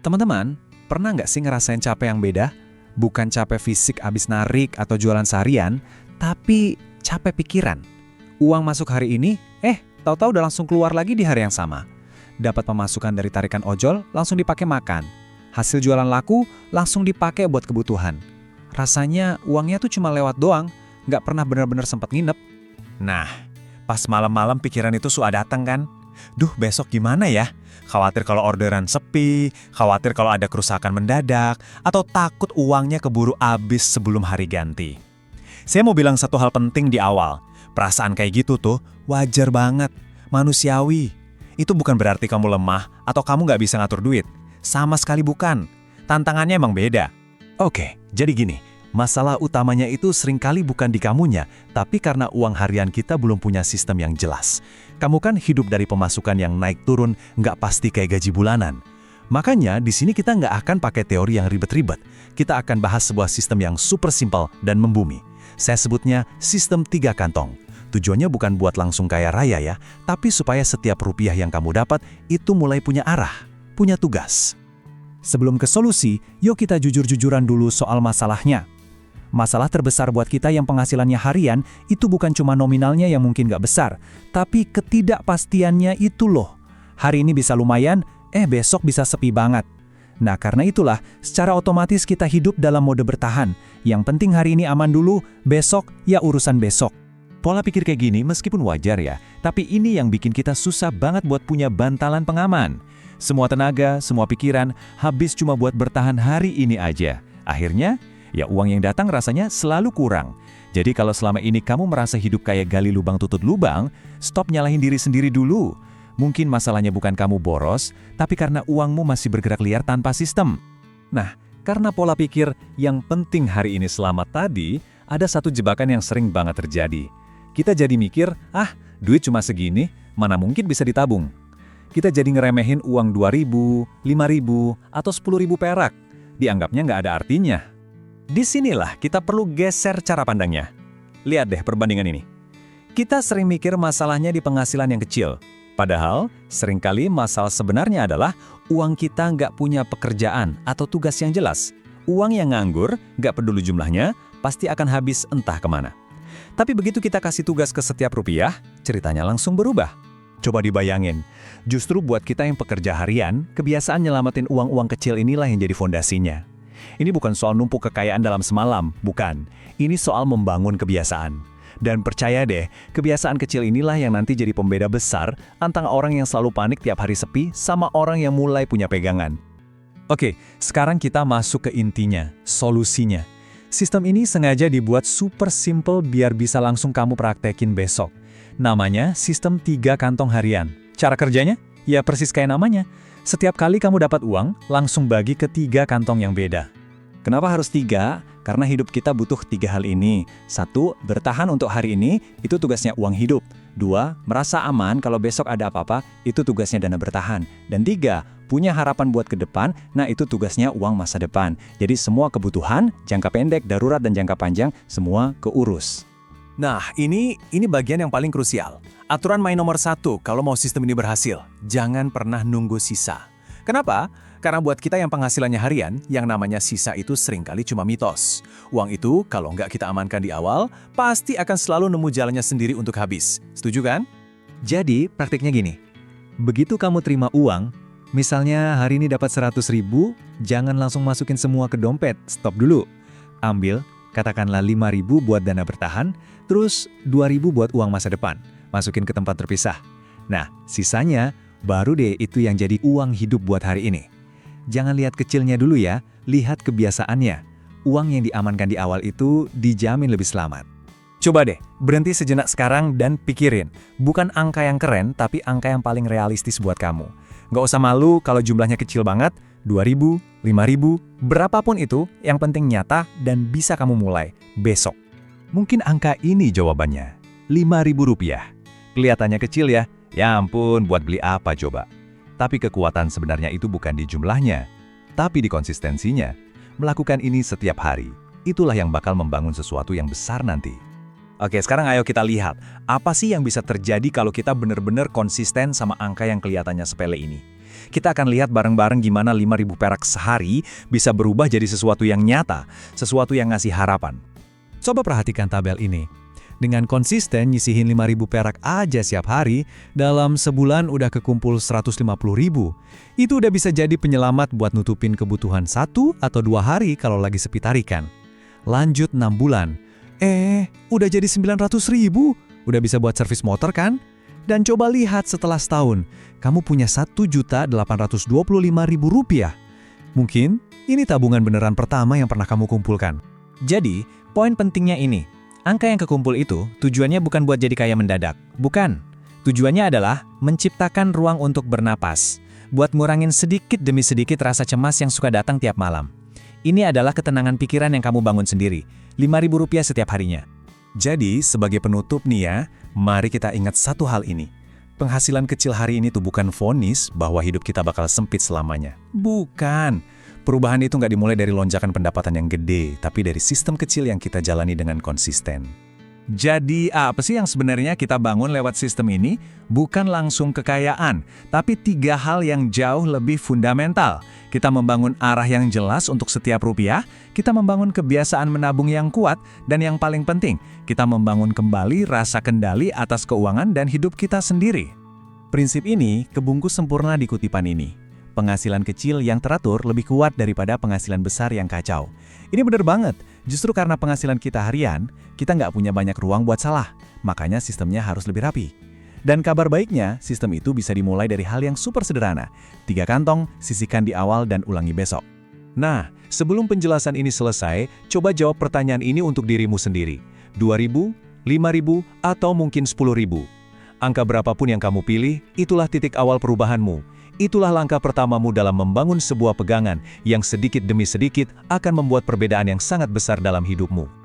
Teman-teman, pernah nggak sih ngerasain capek yang beda? Bukan capek fisik abis narik atau jualan seharian, tapi capek pikiran. Uang masuk hari ini, tahu-tahu udah langsung keluar lagi di hari yang sama. Dapat pemasukan dari tarikan ojol, langsung dipakai makan. Hasil jualan laku, langsung dipakai buat kebutuhan. Rasanya uangnya tuh cuma lewat doang, nggak pernah benar-benar sempat nginep. Nah, pas malam-malam pikiran itu suka datang kan? Duh, besok gimana ya? Khawatir kalau orderan sepi, khawatir kalau ada kerusakan mendadak, atau takut uangnya keburu habis sebelum hari ganti. Saya mau bilang satu hal penting di awal. Perasaan kayak gitu tuh wajar banget, manusiawi. Itu bukan berarti kamu lemah atau kamu nggak bisa ngatur duit. Sama sekali bukan. Tantangannya emang beda. Oke, jadi gini. Masalah utamanya itu seringkali bukan di kamunya, tapi karena uang harian kita belum punya sistem yang jelas. Kamu kan hidup dari pemasukan yang naik turun, nggak pasti kayak gaji bulanan. Makanya di sini kita nggak akan pakai teori yang ribet-ribet. Kita akan bahas sebuah sistem yang super simpel dan membumi. Saya sebutnya sistem 3 kantong. Tujuannya bukan buat langsung kaya raya ya, tapi supaya setiap rupiah yang kamu dapat itu mulai punya arah, punya tugas. Sebelum ke solusi, yuk kita jujur-jujuran dulu soal masalahnya. Masalah terbesar buat kita yang penghasilannya harian itu bukan cuma nominalnya yang mungkin nggak besar, tapi ketidakpastiannya itu loh. Hari ini bisa lumayan, besok bisa sepi banget. Nah karena itulah, secara otomatis kita hidup dalam mode bertahan. Yang penting hari ini aman dulu, besok ya urusan besok. Pola pikir kayak gini meskipun wajar ya, tapi ini yang bikin kita susah banget buat punya bantalan pengaman. Semua tenaga, semua pikiran, habis cuma buat bertahan hari ini aja. Akhirnya, ya uang yang datang rasanya selalu kurang. Jadi kalau selama ini kamu merasa hidup kayak gali lubang tutup lubang, stop nyalahin diri sendiri dulu. Mungkin masalahnya bukan kamu boros, tapi karena uangmu masih bergerak liar tanpa sistem. Nah, karena pola pikir yang penting hari ini selamat tadi, ada satu jebakan yang sering banget terjadi. Kita jadi mikir, duit cuma segini, mana mungkin bisa ditabung. Kita jadi ngeremehin uang 2.000, 5.000, atau 10.000 perak. Dianggapnya nggak ada artinya. Disinilah kita perlu geser cara pandangnya. Lihat deh perbandingan ini. Kita sering mikir masalahnya di penghasilan yang kecil. Padahal, seringkali masalah sebenarnya adalah uang kita nggak punya pekerjaan atau tugas yang jelas. Uang yang nganggur, nggak peduli jumlahnya, pasti akan habis entah kemana. Tapi begitu kita kasih tugas ke setiap rupiah, ceritanya langsung berubah. Coba dibayangin, justru buat kita yang pekerja harian, kebiasaan nyelamatin uang-uang kecil inilah yang jadi fondasinya. Ini bukan soal numpuk kekayaan dalam semalam, bukan. Ini soal membangun kebiasaan. Dan percaya deh, kebiasaan kecil inilah yang nanti jadi pembeda besar antara orang yang selalu panik tiap hari sepi sama orang yang mulai punya pegangan. Oke, sekarang kita masuk ke intinya, solusinya. Sistem ini sengaja dibuat super simple biar bisa langsung kamu praktekin besok. Namanya sistem 3 kantong harian. Cara kerjanya? Ya persis kayak namanya. Setiap kali kamu dapat uang, langsung bagi ke 3 kantong yang beda. Kenapa harus 3? Karena hidup kita butuh 3 hal ini. 1, bertahan untuk hari ini, itu tugasnya uang hidup. 2, merasa aman kalau besok ada apa-apa, itu tugasnya dana bertahan. Dan 3, punya harapan buat ke depan, nah itu tugasnya uang masa depan. Jadi semua kebutuhan, jangka pendek, darurat, dan jangka panjang, semua keurus. Nah, ini bagian yang paling krusial. Aturan main nomor 1 kalau mau sistem ini berhasil, jangan pernah nunggu sisa. Kenapa? Karena buat kita yang penghasilannya harian, yang namanya sisa itu seringkali cuma mitos. Uang itu kalau nggak kita amankan di awal, pasti akan selalu nemu jalannya sendiri untuk habis. Setuju kan? Jadi, praktiknya gini. Begitu kamu terima uang, misalnya hari ini dapat 100.000, jangan langsung masukin semua ke dompet, stop dulu. Ambil, katakanlah 5.000 buat dana bertahan, terus 2.000 buat uang masa depan. Masukin ke tempat terpisah. Nah, sisanya baru deh itu yang jadi uang hidup buat hari ini. Jangan lihat kecilnya dulu ya, lihat kebiasaannya. Uang yang diamankan di awal itu dijamin lebih selamat. Coba deh, berhenti sejenak sekarang dan pikirin. Bukan angka yang keren, tapi angka yang paling realistis buat kamu. Nggak usah malu kalau jumlahnya kecil banget, 2.000, 5.000, berapapun itu, yang penting nyata dan bisa kamu mulai besok. Mungkin angka ini jawabannya, 5.000 rupiah. Kelihatannya kecil ya, ya ampun buat beli apa coba. Tapi kekuatan sebenarnya itu bukan di jumlahnya, tapi di konsistensinya. Melakukan ini setiap hari, itulah yang bakal membangun sesuatu yang besar nanti. Oke, sekarang ayo kita lihat, apa sih yang bisa terjadi kalau kita benar-benar konsisten sama angka yang kelihatannya sepele ini. Kita akan lihat bareng-bareng gimana 5.000 perak sehari bisa berubah jadi sesuatu yang nyata, sesuatu yang ngasih harapan. Coba perhatikan tabel ini. Dengan konsisten nyisihin 5.000 perak aja setiap hari, dalam sebulan udah kekumpul 150.000. Itu udah bisa jadi penyelamat buat nutupin kebutuhan 1 atau 2 hari kalau lagi sepi tarikan. Lanjut 6 bulan. Udah jadi 900.000. Udah bisa buat servis motor kan? Dan coba lihat setelah setahun, kamu punya 1.825.000 rupiah. Mungkin ini tabungan beneran pertama yang pernah kamu kumpulkan. Jadi, poin pentingnya ini. Angka yang kekumpul itu tujuannya bukan buat jadi kaya mendadak. Bukan. Tujuannya adalah menciptakan ruang untuk bernapas. Buat ngurangin sedikit demi sedikit rasa cemas yang suka datang tiap malam. Ini adalah ketenangan pikiran yang kamu bangun sendiri. 5.000 rupiah setiap harinya. Jadi, sebagai penutup nih ya, mari kita ingat satu hal ini. Penghasilan kecil hari ini tuh bukan vonis bahwa hidup kita bakal sempit selamanya. Bukan. Perubahan itu nggak dimulai dari lonjakan pendapatan yang gede, tapi dari sistem kecil yang kita jalani dengan konsisten. Jadi apa sih yang sebenarnya kita bangun lewat sistem ini? Bukan langsung kekayaan, tapi 3 hal yang jauh lebih fundamental. Kita membangun arah yang jelas untuk setiap rupiah, kita membangun kebiasaan menabung yang kuat, dan yang paling penting, kita membangun kembali rasa kendali atas keuangan dan hidup kita sendiri. Prinsip ini kebungkus sempurna di kutipan ini. Penghasilan kecil yang teratur lebih kuat daripada penghasilan besar yang kacau. Ini bener banget, justru karena penghasilan kita harian, kita nggak punya banyak ruang buat salah, makanya sistemnya harus lebih rapi. Dan kabar baiknya, sistem itu bisa dimulai dari hal yang super sederhana. 3 kantong, sisihkan di awal dan ulangi besok. Nah, sebelum penjelasan ini selesai, coba jawab pertanyaan ini untuk dirimu sendiri. 2.000, 5.000, atau mungkin 10.000. Angka berapapun yang kamu pilih, itulah titik awal perubahanmu. Itulah langkah pertamamu dalam membangun sebuah pegangan yang sedikit demi sedikit akan membuat perbedaan yang sangat besar dalam hidupmu.